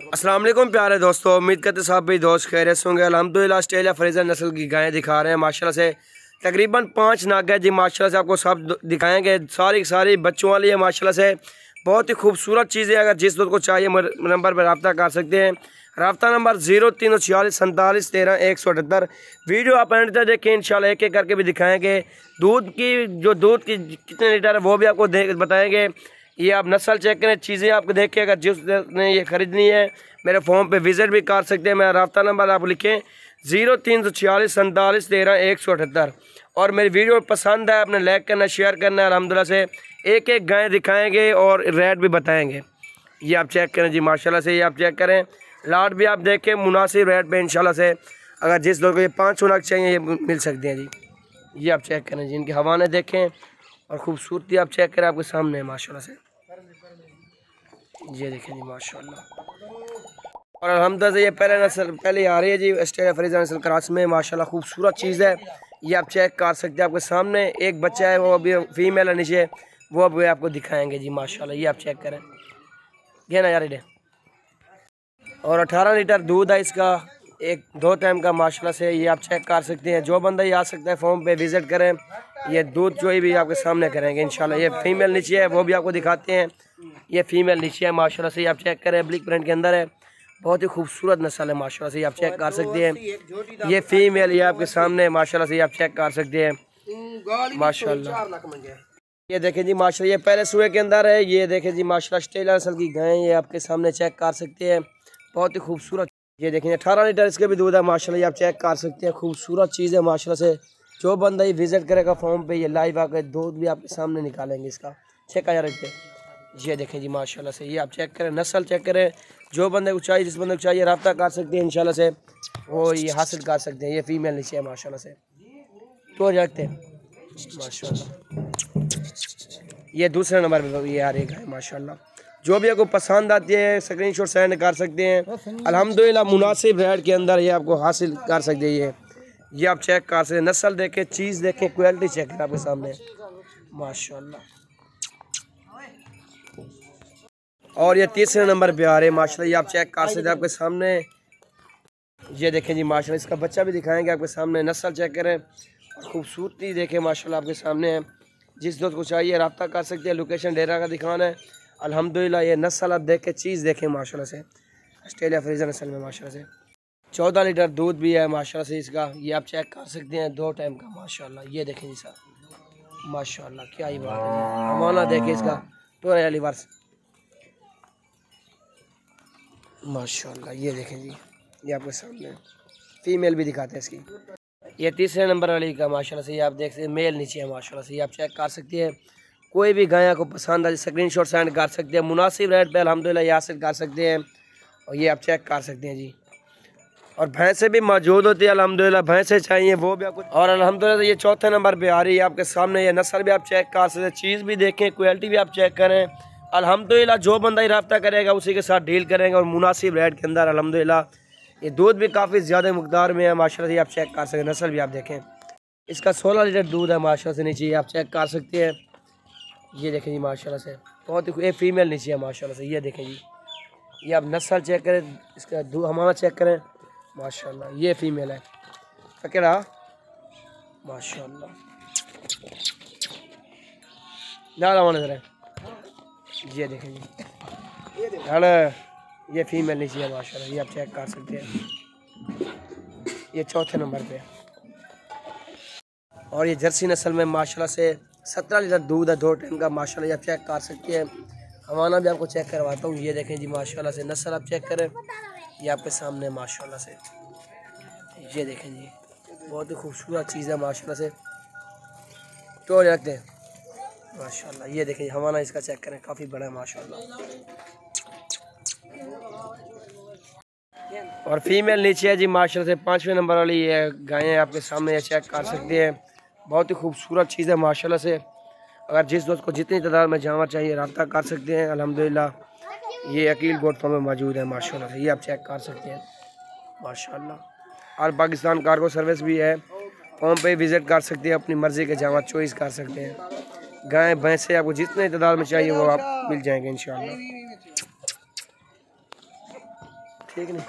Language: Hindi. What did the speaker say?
अस्सलाम वालेकुम प्यारे दोस्तों, उम्मीद करते सब भी दोस्त खैरियत से होंगे। अल्हम्दुलिल्लाह ऑस्ट्रेलिया फ्रीजर नस्ल की गायें दिखा रहे हैं माशाल्लाह से। तकरीबन 5 नाग है जी माशाल्लाह से, आपको सब दिखाएंगे। सारी बच्चों वाली है माशाल्लाह से, बहुत ही खूबसूरत चीज़ें। अगर जिस दोस्त को चाहिए नंबर पर रब्ता कर सकते हैं। रब्ता नंबर 0346 47 13 178। वीडियो आप एंड तक देखें, इंशाल्लाह एक एक करके भी दिखाएंगे। दूध की कितने लीटर है वो भी आपको बताएंगे। ये आप नस्ल चेक करें, चीज़ें आपको देख के अगर जिसने ये ख़रीदनी है मेरे फ़ोन पे विज़िट भी कर सकते हैं। मेरा रब्ता नंबर आप लिखें 0346 47 13 178। और मेरी वीडियो पसंद है आपने लाइक करना, शेयर करना है। अल्हम्दुलिल्लाह से एक एक गाय दिखाएंगे और रेट भी बताएंगे। ये आप चेक करें जी माशाल्लाह से, ये आप चेक करें। लाट भी आप देखें मुनासिब रेट पे इंशाल्लाह से। अगर जिस लोगों को ये 500 लाख चाहिए ये मिल सकते हैं जी। ये आप चेक करें जी, इनके हवाने देखें और ख़ूबसूरती आप चेक करें, आपके सामने है माशाल्लाह से। ये देखें जी माशाल्लाह। और अल्हम्दुलिल्लाह से ये पहले आ रही है जी ऑस्ट्रेलिया फ्रीजर नस्ल क्रॉस में माशाल्लाह, खूबसूरत चीज़ है। ये आप चेक कर सकते हैं, आपके सामने एक बच्चा है वो अभी फीमेल है नीचे, वो अभी आपको दिखाएंगे जी माशाल्लाह। ये आप चेक करें, ये ना यार इधर। और 18 लीटर दूध है इसका, 1-2 टाइम का माशाल्लाह से। ये आप चेक कर सकते हैं। जो बंदा ये आ सकता है फॉर्म पे विज़िट करें। ये दूध जो भी आपके सामने करेंगे इंशाल्लाह। ये फीमेल नीचे है, वो भी आपको दिखाते हैं। ये फीमेल नीचे है माशाल्लाह से, ये आप चेक करें। ब्लैक प्रिंट के अंदर है, बहुत ही खूबसूरत नस्ल है माशाल्लाह से। ये आप चेक कर सकते हैं। ये फीमेल ये आपके सामने है माशाल्लाह से, ये आप चेक कर सकते हैं माशाल्लाह। ये देखें जी माशाल्लाह, ये पहले सुए के अंदर है। ये देखें जी माशाल्लाह ऑस्ट्रेलिया नस्ल की गाय, ये आपके सामने चेक कर सकते हैं, बहुत ही खूबसूरत। ये देखें 18 लीटर इसके भी दूध है माशाल्लाह। ये आप चेक कर सकते हैं, खूबसूरत चीज़ है माशाल्लाह से। जो बंदा ये विज़िट करेगा फॉर्म पे, ये लाइव आकर दूध भी आपके सामने निकालेंगे इसका। चेक आ रहे थे। ये देखें जी माशाल्लाह से, ये आप चेक करें, नस्ल चेक करें। जो बंदे को चाहिए, जिस बंदे को चाहिए रब्ता कर सकते हैं इंशाल्लाह से, वो ये हासिल कर सकते हैं। ये फीमेल नीचे है माशाल्लाह से, तो रखते हैं माशाल्लाह। ये दूसरे नंबर पे ये आ रही है माशाल्लाह। जो भी आपको पसंद आती है स्क्रीनशॉट सेंड कर सकते हैं। अल्हम्दुलिल्लाह मुनासिब रेट के अंदर ये आपको हासिल कर सकते हैं। ये आप चेक कर सकते हैं, नस्ल देखें, चीज़ देखें, क्वालिटी चेक करें आपके सामने माशाल्लाह। और ये तीसरे नंबर पे आ रहे हैं माशाल्लाह। ये आप चेक कर सकते हैं आपके सामने। ये देखें जी माशाल्लाह, इसका बच्चा भी दिखाएंगे आपके सामने। नस्ल चेक करें और खूबसूरती देखें माशाल्लाह, आपके सामने है। जिस दोस्त को चाहिए रब्ता कर सकते हैं। लोकेशन डेरा का दिखाना है। अल्हम्दुलिल्लाह ये नस्ल आप देख के चीज़ देखें माशाल्लाह से, ऑस्ट्रेलिया फ्रीजर नस्ल में माशाल्लाह से। 14 लीटर दूध भी है माशाल्लाह से इसका। ये आप चेक कर सकते हैं, 2 टाइम का माशाल्लाह। ये देखें जी सर माशाल्लाह, क्या ही बात है। हमारा देखें इसका तो लिवर्स माशाल्लाह। ये देखें जी, ये आपके सामने फीमेल भी दिखाते हैं इसकी। ये तीसरे नंबर वाली का माशाल्लाह से, ये आप देख सकते हैं मेल नीचे है माशाल्लाह से। ये आप चेक कर सकते हैं। कोई भी गाय को पसंद आए स्क्रीनशॉट सेंड कर सकते हैं। मुनासिब रेट पे अल्हम्दुलिल्लाह ये हासिल कर सकते हैं। और ये आप चेक कर सकते हैं जी। और भैंसें भी मौजूद होती है अल्हम्दुलिल्लाह, भैंसें चाहिए वो भी आपको। और अल्हम्दुलिल्लाह ये चौथे नंबर पे आ रही है आपके सामने। ये नस्ल भी आप चेक कर सकते हैं, चीज़ भी देखें, क्वालिटी भी आप चेक करें। अल्हम्दुलिल्लाह जो बंदा ही रब्ता करेगा उसी के साथ डील करेंगे और मुनासिब रेट के अंदर अल्हम्दुलिल्लाह। ये दूध भी काफ़ी ज़्यादा मकदार में है माशाल्लाह से। आप चेक कर सकते हैं, नस्ल भी आप देखें। इसका 16 लीटर दूध है माशाल्लाह से नीचे, आप चेक कर सकते हैं। ये देखें जी माशाल्लाह से, बहुत ही एक फीमेल नीचे है माशाल्लाह से। ये देखें जी, ये आप नस्ल चेक करें, इसका दूध हमारा चेक करें माशाल्लाह। ये फीमेल है पकड़ा माशाल्लाह। ये देखें जी ये फीमेल नीचे है माशाल्लाह। ये आप चेक कर सकते हैं। ये चौथे नंबर पे। और ये जर्सी नस्ल में माशाल्लाह से 17 लीटर दूध है, 2 टाइम का माशाल्लाह। ये आप चेक कर सकते हैं। हमारा भी आपको चेक करवाता हूँ। ये देखें जी माशाल्लाह से, नस्ल आप चेक करें, ये आपके सामने माशाल्लाह से। ये देखें जी, बहुत ही खूबसूरत चीज़ है माशाल्लाह से, तो रखते हैं माशाल्लाह। ये देखें हमारा इसका चेक करें, काफ़ी बड़ा है माशाल्लाह। और फीमेल नीचे है जी माशाल्लाह से, 5वें नंबर वाली ये गायें आपके सामने ये चेक कर सकते हैं। बहुत ही खूबसूरत चीज़ है माशाल्लाह से। अगर जिस दोस्त को जितनी तादाद में जानवर चाहिए रब्ता कर सकते हैं। अल्हम्दुलिल्लाह ये अकील गोट फार्म में मौजूद है माशाल्लाह से। ये आप चेक कर सकते हैं माशाल्लाह। और पाकिस्तान कार्गो सर्विस भी है, फॉर्म पे विज़िट कर सकते हैं, अपनी मर्ज़ी के जानवर चॉइस कर सकते हैं। गाय भैंसें आपको जितने तादाद में चाहिए वो आप मिल जाएंगे इंशाल्लाह। ठीक नहीं।